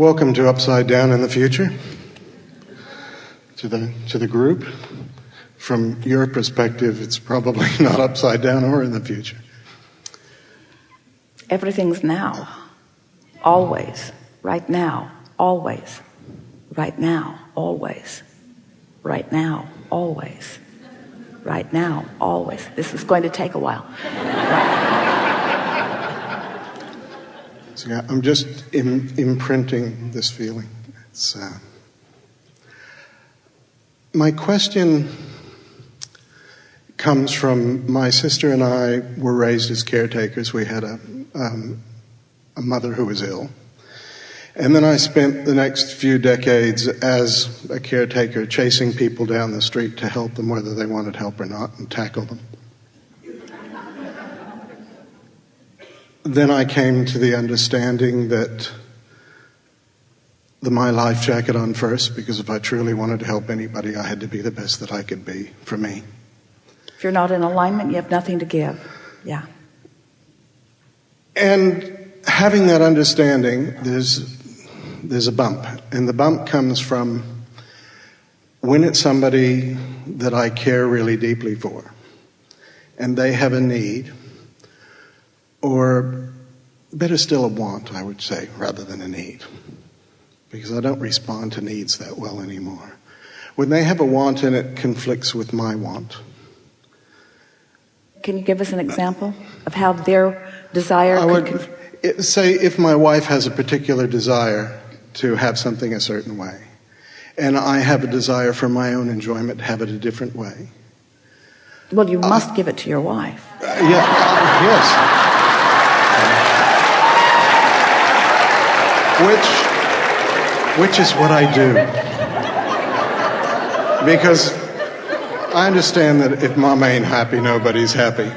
Welcome to Upside Down in the Future, to the group. From your perspective, it's probably not upside down or in the future. Everything's now, always, right now, always, right now, always, right now, always, right now, always. This is going to take a while. So yeah, I'm just imprinting this feeling. It's, my question comes from my sister and I were raised as caretakers. We had a mother who was ill. And then I spent the next few decades as a caretaker chasing people down the street to help them whether they wanted help or not and tackle them. Then I came to the understanding that my life jacket on first, because if I truly wanted to help anybody, I had to be the best that I could be for me. If you're not in alignment, you have nothing to give. Yeah. And having that understanding, there's a bump. And the bump comes from when it's somebody that I care really deeply for, and they have a need, or better still a want, I would say, rather than a need, because I don't respond to needs that well anymore. When they have a want and it conflicts with my want. Can you give us an example of how their desire say if my wife has a particular desire to have something a certain way, and I have a desire for my own enjoyment to have it a different way. Well, you must give it to your wife. Yes. Which is what I do. Because I understand that if mom ain't happy, nobody's happy.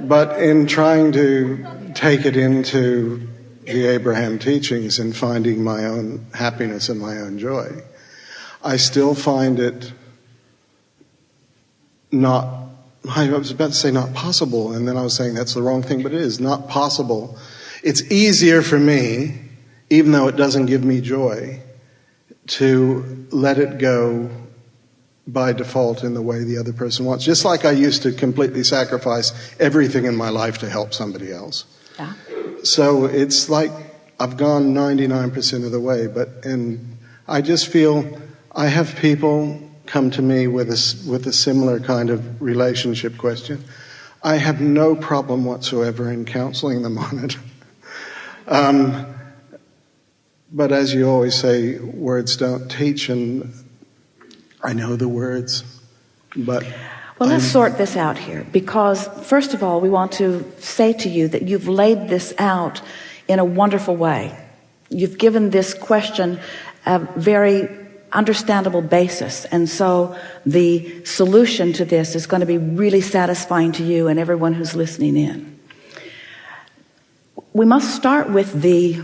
But in trying to take it into the Abraham teachings and finding my own happiness and my own joy, I still find it not, I was about to say not possible, and then I was saying that's the wrong thing, but it is not possible. It's easier for me, even though it doesn't give me joy, to let it go by default in the way the other person wants. Just like I used to completely sacrifice everything in my life to help somebody else. Yeah. So it's like I've gone 99% of the way, and I just feel I have people come to me with a similar kind of relationship question. I have no problem whatsoever in counseling them on it. But as you always say, words don't teach, and I know the words, but... Well, let's sort this out here, because first of all, we want to say to you that you've laid this out in a wonderful way. You've given this question a very understandable basis, and so the solution to this is going to be really satisfying to you and everyone who's listening in. We must start with the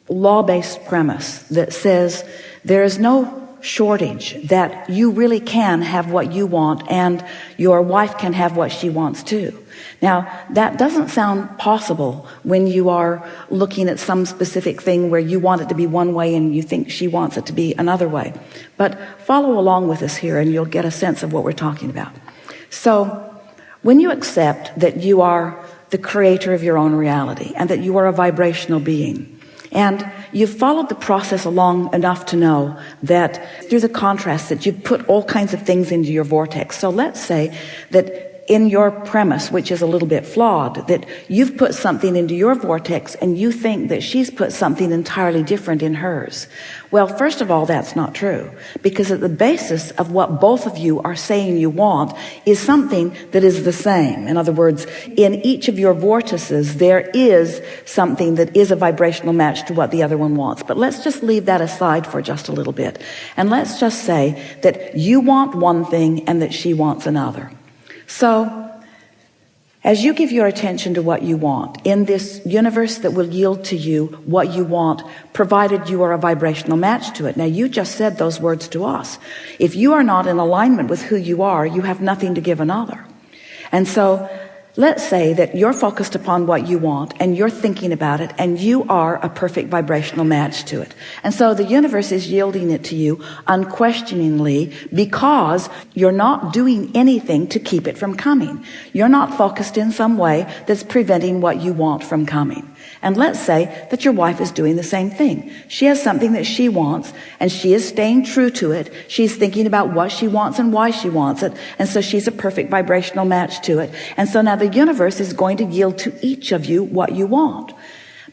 law-based premise that says there is no shortage, that you really can have what you want and your wife can have what she wants too. Now, that doesn't sound possible when you are looking at some specific thing where you want it to be one way and you think she wants it to be another way. But follow along with us here and you'll get a sense of what we're talking about. So, when you accept that you are the creator of your own reality and that you are a vibrational being, and you've followed the process along enough to know that through the contrast that you've put all kinds of things into your vortex. So let's say that in your premise, which is a little bit flawed, that you've put something into your vortex and you think that she's put something entirely different in hers. Well, first of all, that's not true, because at the basis of what both of you are saying you want is something that is the same. In other words, in each of your vortices, there is something that is a vibrational match to what the other one wants. But let's just leave that aside for just a little bit. And let's just say that you want one thing and that she wants another. So, as you give your attention to what you want in this universe that will yield to you what you want, provided you are a vibrational match to it. Now, you just said those words to us. If you are not in alignment with who you are, you have nothing to give another. And so, let's say that you're focused upon what you want and you're thinking about it and you are a perfect vibrational match to it. And so the universe is yielding it to you unquestioningly because you're not doing anything to keep it from coming. You're not focused in some way that's preventing what you want from coming. And let's say that your wife is doing the same thing. She has something that she wants and she is staying true to it. She's thinking about what she wants and why she wants it. And so she's a perfect vibrational match to it. And so now the universe is going to yield to each of you what you want.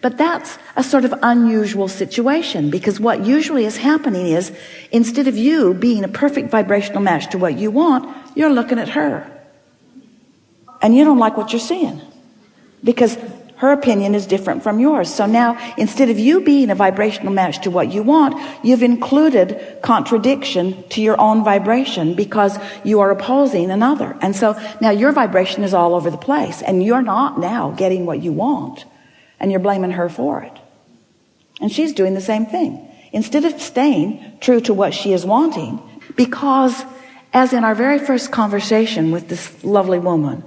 But that's a sort of unusual situation, because what usually is happening is, instead of you being a perfect vibrational match to what you want, you're looking at her. And you don't like what you're seeing, because her opinion is different from yours. So now, instead of you being a vibrational match to what you want, you've included contradiction to your own vibration because you are opposing another. And so now your vibration is all over the place, and you're not now getting what you want, and you're blaming her for it. And she's doing the same thing. Instead of staying true to what she is wanting, because as in our very first conversation with this lovely woman,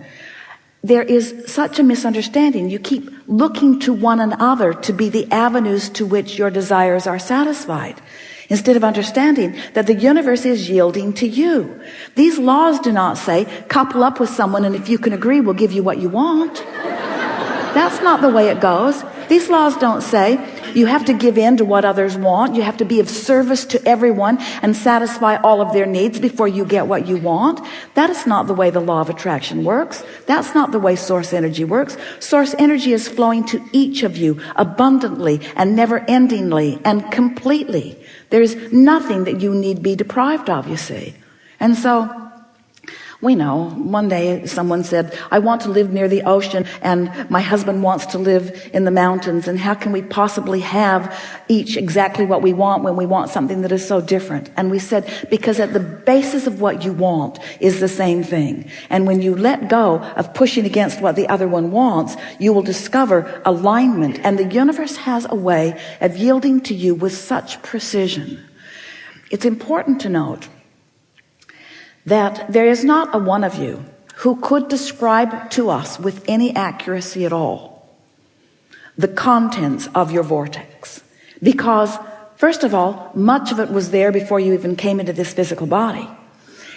there is such a misunderstanding. You keep looking to one another to be the avenues to which your desires are satisfied, instead of understanding that the universe is yielding to you. These laws do not say, couple up with someone and if you can agree, we'll give you what you want. That's not the way it goes. These laws don't say you have to give in to what others want. You have to be of service to everyone and satisfy all of their needs before you get what you want. That is not the way the law of attraction works. That's not the way source energy works. Source energy is flowing to each of you abundantly and never-endingly and completely. There's nothing that you need be deprived of, you see. And so we know, one day someone said, I want to live near the ocean and my husband wants to live in the mountains, and how can we possibly have each exactly what we want when we want something that is so different? And we said, because at the basis of what you want is the same thing. And when you let go of pushing against what the other one wants, you will discover alignment. And the universe has a way of yielding to you with such precision. It's important to note that there is not a one of you who could describe to us with any accuracy at all the contents of your vortex. Because, first of all, much of it was there before you even came into this physical body.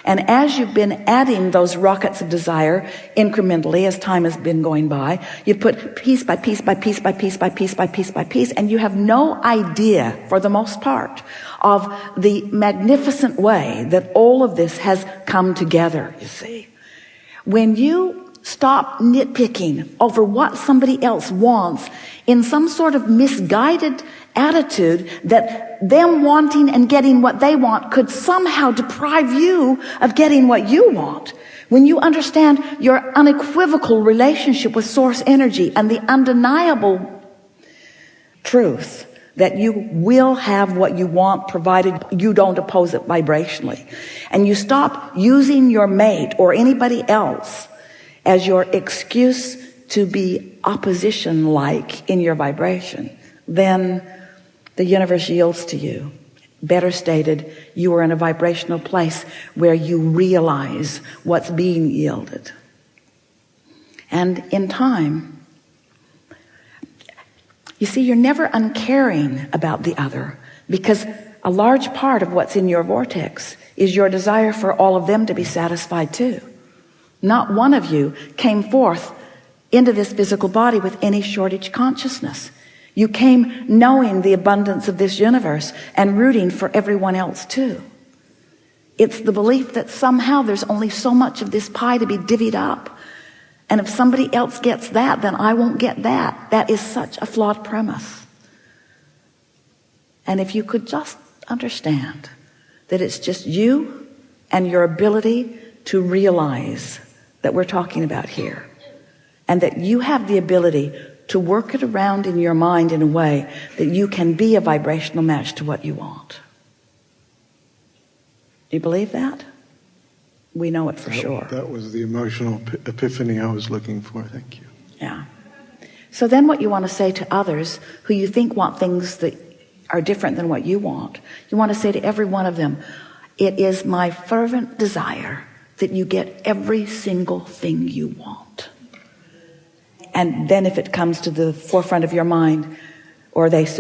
And as you've been adding those rockets of desire incrementally as time has been going by, you put piece by piece by piece by piece by piece by piece by piece, and you have no idea, for the most part, of the magnificent way that all of this has come together, you see. When you stop nitpicking over what somebody else wants in some sort of misguided attitude that them wanting and getting what they want could somehow deprive you of getting what you want, when you understand your unequivocal relationship with source energy and the undeniable truth that you will have what you want provided you don't oppose it vibrationally, and you stop using your mate or anybody else as your excuse to be opposition-like in your vibration, then the universe yields to you. Better stated, you are in a vibrational place where you realize what's being yielded. And in time, you see, you're never uncaring about the other, because a large part of what's in your vortex is your desire for all of them to be satisfied too. Not one of you came forth into this physical body with any shortage consciousness. You came knowing the abundance of this universe and rooting for everyone else too. It's the belief that somehow there's only so much of this pie to be divvied up. And if somebody else gets that, then I won't get that. That is such a flawed premise. And if you could just understand that it's just you and your ability to realize that we're talking about here, and that you have the ability to work it around in your mind in a way that you can be a vibrational match to what you want. Do you believe that? We know it for sure. That was the emotional epiphany I was looking for. Thank you. Yeah. So then what you want to say to others who you think want things that are different than what you want, you want to say to every one of them, it is my fervent desire that you get every single thing you want. And then if it comes to the forefront of your mind, or they say,